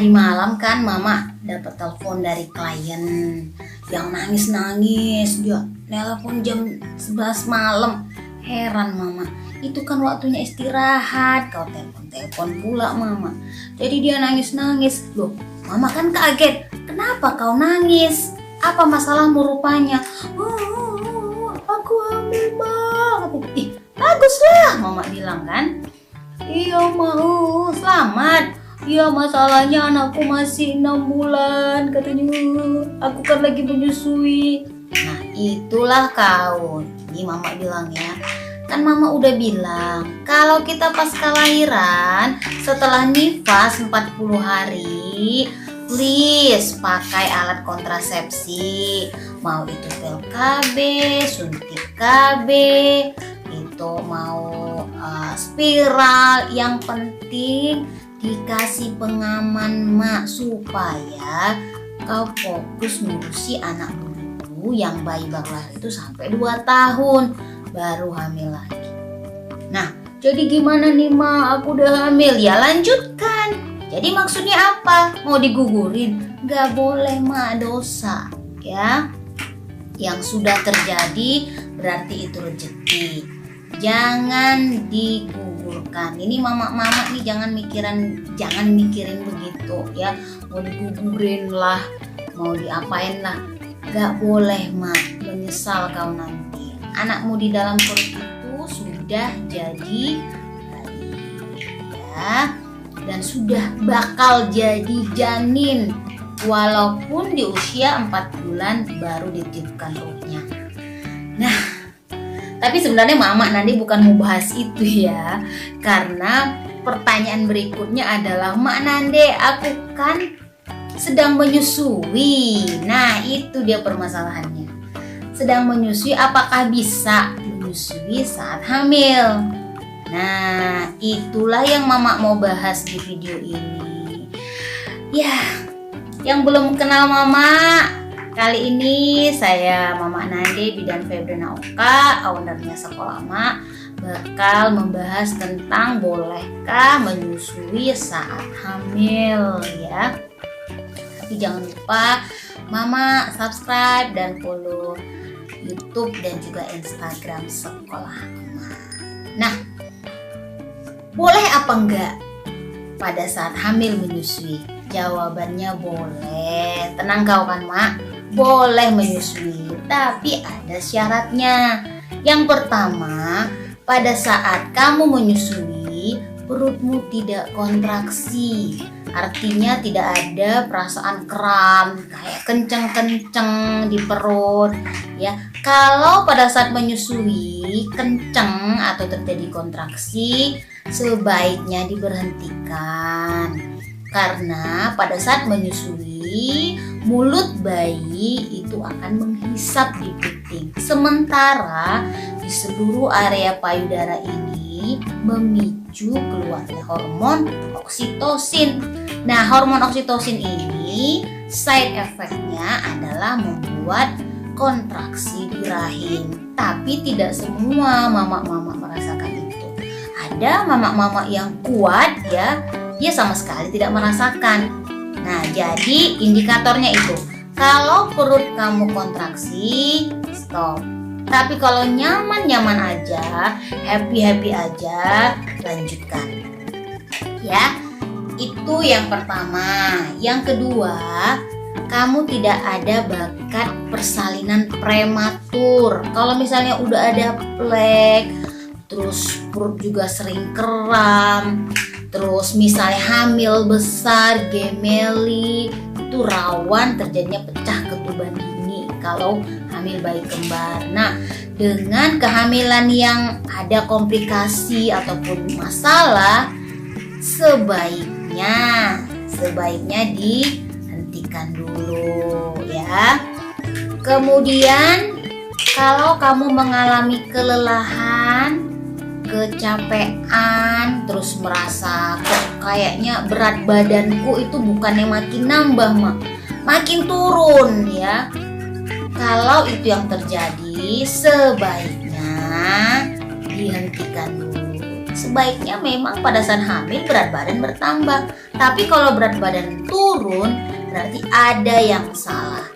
tadi malam kan mama dapat telepon dari klien yang nangis-nangis. Dia telepon jam 11 malam. Heran mama, itu kan waktunya istirahat, kau telepon pula mama. Jadi dia nangis-nangis. Loh, mama kan kaget. Kenapa kau nangis? Apa masalahmu rupanya? Aku hamil ma. Baguslah mama bilang kan. Iya mau, selamat. Iya masalahnya anakku masih 6 bulan katanya. Aku kan lagi menyusui. Nah itulah kau. Ini mama bilang ya. Kan mama udah bilang kalau kita pasca lahiran setelah nifas 40 hari, please pakai alat kontrasepsi. Mau itu pil KB, suntik KB, itu mau spiral. Yang penting dikasih pengaman mak supaya kau fokus ngurusi anak dulu yang bayi baru lahir itu sampai 2 tahun baru hamil lagi. Nah jadi gimana nih ma, aku udah hamil. Ya lanjutkan. Jadi maksudnya apa? Mau digugurin? Gak boleh ma, dosa ya. Yang sudah terjadi berarti itu rezeki. Jangan digugurkan. Ini mama-mama nih jangan mikirin begitu ya. Mau digugurin lah, mau diapain lah. Gak boleh mak, menyesal kau nanti. Anakmu di dalam perut itu sudah jadi bayi ya, dan sudah bakal jadi janin walaupun di usia 4 bulan baru ditiupkan ruhnya. Nah tapi sebenarnya mama nanti bukan mau bahas itu ya, karena pertanyaan berikutnya adalah Mak Nande, aku kan sedang menyusui. Nah itu dia permasalahannya. Sedang menyusui, apakah bisa menyusui saat hamil? Nah itulah yang mama mau bahas di video ini. Ya, yang belum kenal mama, kali ini saya Mama Nande Bidan Febriana Oka, ownernya Sekolah Mak, bakal membahas tentang bolehkah menyusui saat hamil ya. Tapi jangan lupa mama subscribe dan follow YouTube dan juga Instagram Sekolah Mak. Nah, boleh apa enggak pada saat hamil menyusui? Jawabannya boleh. Tenang kau kan mak, boleh menyusui, tapi ada syaratnya. Yang pertama, pada saat kamu menyusui, perutmu tidak kontraksi. Artinya tidak ada perasaan kram kayak kenceng-kenceng di perut ya. Kalau pada saat menyusui kenceng atau terjadi kontraksi, sebaiknya diberhentikan. Karena pada saat menyusui, mulut bayi itu akan menghisap di puting. Sementara di seluruh area payudara ini memicu keluarnya hormon oksitosin. Nah, hormon oksitosin ini side effect-nya adalah membuat kontraksi di rahim. Tapi tidak semua mama-mama merasakan itu. Ada mama-mama yang kuat ya, dia sama sekali tidak merasakan. Nah, jadi indikatornya itu, kalau perut kamu kontraksi, stop. Tapi kalau nyaman-nyaman aja, happy-happy aja, lanjutkan. Ya, itu yang pertama. Yang kedua, kamu tidak ada bakat persalinan prematur. Kalau misalnya udah ada plek, terus perut juga sering kram, terus misalnya hamil besar, gemeli, itu rawan terjadinya pecah ketuban dini kalau hamil bayi kembar. Nah, dengan kehamilan yang ada komplikasi ataupun masalah, sebaiknya dihentikan dulu ya. Kemudian kalau kamu mengalami kelelahan, kecapean, terus merasa kok kayaknya berat badanku itu bukannya makin nambah makin turun ya. Kalau itu yang terjadi, sebaiknya dihentikan dulu sebaiknya memang pada saat hamil berat badan bertambah. Tapi kalau berat badan turun, berarti ada yang salah.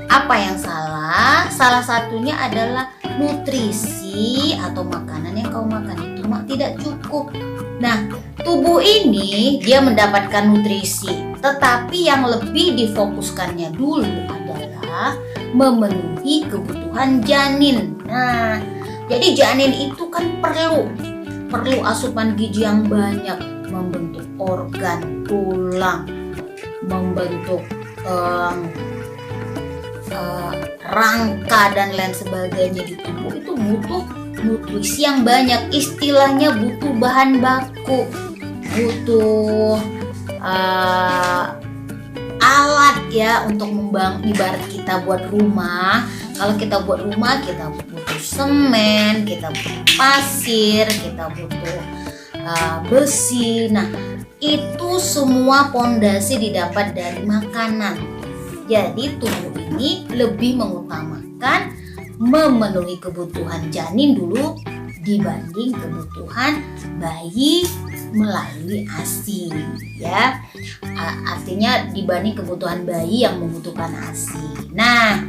Apa yang salah? Salah satunya adalah nutrisi atau makanan yang kau makan itu tidak cukup. Nah, tubuh ini dia mendapatkan nutrisi, tetapi yang lebih difokuskannya dulu adalah memenuhi kebutuhan janin. Nah, jadi janin itu kan perlu asupan gizi yang banyak, membentuk organ, tulang, membentuk rangka dan lain sebagainya di tubuh. Itu butuh nutrisi yang banyak, istilahnya butuh bahan baku, butuh alat ya untuk membangun. Ibarat kita buat rumah, kalau kita buat rumah kita butuh semen, kita butuh pasir, kita butuh besi. Nah, itu semua pondasi didapat dari makanan. Jadi tubuh ini lebih mengutamakan memenuhi kebutuhan janin dulu dibanding kebutuhan bayi melalui ASI ya. Artinya dibanding kebutuhan bayi yang membutuhkan ASI. Nah,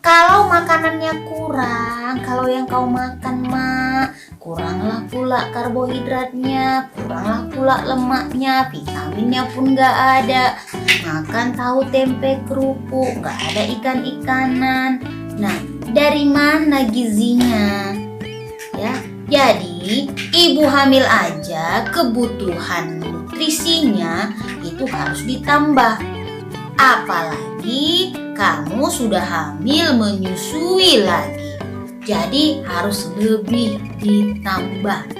kalau makanannya kurang, kalau yang kau makan kuranglah pula karbohidratnya, kuranglah pula lemaknya, vitaminnya pun gak ada. Makan tahu, tempe, kerupuk, gak ada ikan-ikanan. Nah, dari mana gizinya? Ya, jadi ibu hamil aja kebutuhan nutrisinya itu harus ditambah. Apalagi kamu sudah hamil menyusui lagi. Jadi harus lebih ditambah.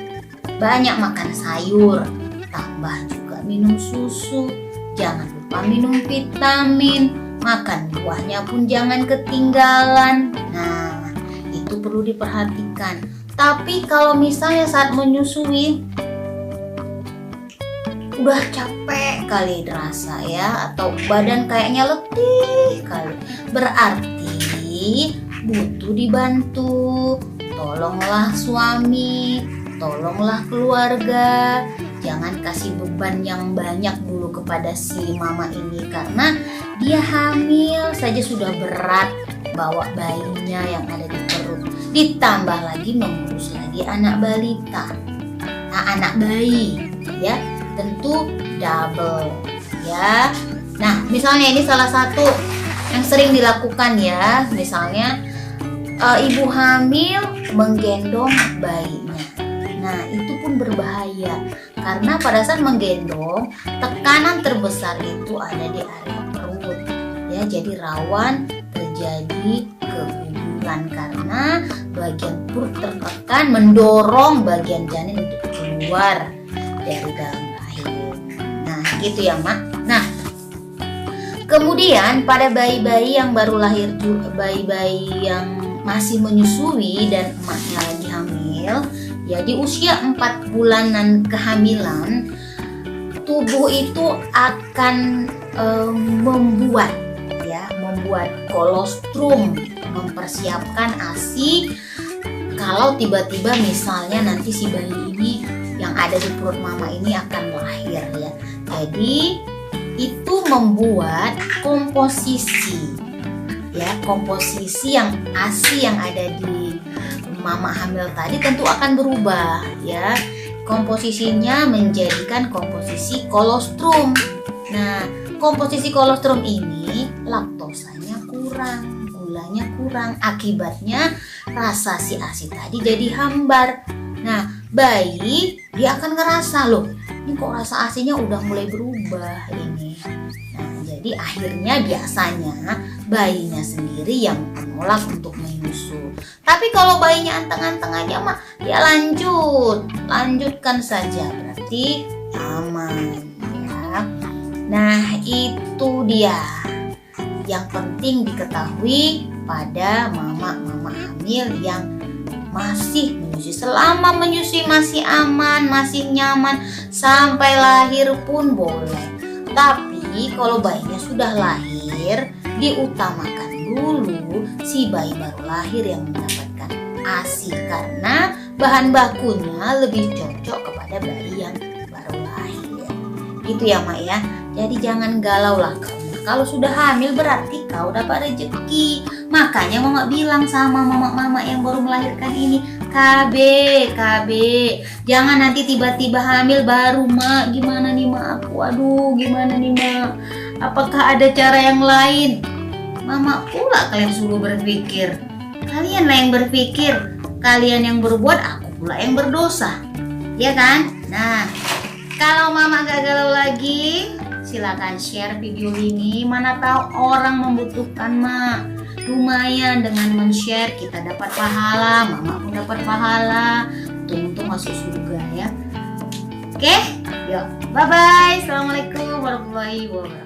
Banyak makan sayur, tambah juga minum susu. Jangan lupa minum vitamin, makan buahnya pun jangan ketinggalan. Nah, itu perlu diperhatikan. Tapi kalau misalnya saat menyusui udah capek kali dirasa ya, atau badan kayaknya letih kali, berarti butuh dibantu. Tolonglah suami, tolonglah keluarga. Jangan kasih beban yang banyak dulu kepada si mama ini, karena dia hamil saja sudah berat bawa bayinya yang ada di perut. Ditambah lagi mengurus lagi anak balita. Nah, anak bayi ya, tentu double ya. Nah, misalnya ini salah satu yang sering dilakukan ya, misalnya ibu hamil menggendong bayinya. Nah, itu pun berbahaya karena pada saat menggendong tekanan terbesar itu ada di area perut ya, jadi rawan terjadi keguguran karena bagian perut tertekan mendorong bagian janin untuk keluar dari dalam rahim. Nah, gitu ya, Mak. Nah, kemudian pada bayi-bayi yang baru lahir, bayi-bayi yang masih menyusui dan emaknya lagi hamil, ya di usia 4 bulanan kehamilan, tubuh itu akan membuat kolostrum, mempersiapkan ASI. Kalau tiba-tiba misalnya nanti si bayi ini yang ada di perut mama ini akan lahir ya. Jadi itu membuat komposisi yang ASI yang ada di mama hamil tadi tentu akan berubah ya. Komposisinya menjadikan komposisi kolostrum. Nah, komposisi kolostrum ini laktosanya kurang, gulanya kurang. Akibatnya rasa si ASI tadi jadi hambar. Nah, bayi dia akan ngerasa, loh, ini kok rasa ASInya udah mulai berubah ini. Nah, jadi akhirnya biasanya bayinya sendiri yang menolak untuk menyusu. Tapi kalau bayinya anteng-anteng aja mah dia lanjutkan saja, berarti aman ya. Nah, itu dia yang penting diketahui pada mama-mama hamil yang masih menyusui. Selama menyusui masih aman, masih nyaman, sampai lahir pun boleh. Tapi kalau bayinya sudah lahir, diutamakan dulu si bayi baru lahir yang mendapatkan ASI, karena bahan bakunya lebih cocok kepada bayi yang baru lahir. Gitu ya Mak ya. Jadi jangan galau lah kamu. Kalau sudah hamil berarti kau dapat rezeki. Makanya Mama bilang sama mama-mama yang baru melahirkan ini, KB. Jangan nanti tiba-tiba hamil baru, Mak. Gimana nih Mak aku? Aduh, gimana nih Mak? Apakah ada cara yang lain? Mama pula kalian suruh berpikir. Kalian lah yang berpikir. Kalian yang berbuat, aku pula yang berdosa. Ya kan? Nah, kalau Mama gak galau lagi, silakan share video ini. Mana tahu orang membutuhkan, Mak. Lumayan dengan men-share kita dapat pahala, Mama pun dapat pahala. Untung masuk surga ya. Oke, yuk. Bye-bye. Assalamualaikum warahmatullahi wabarakatuh.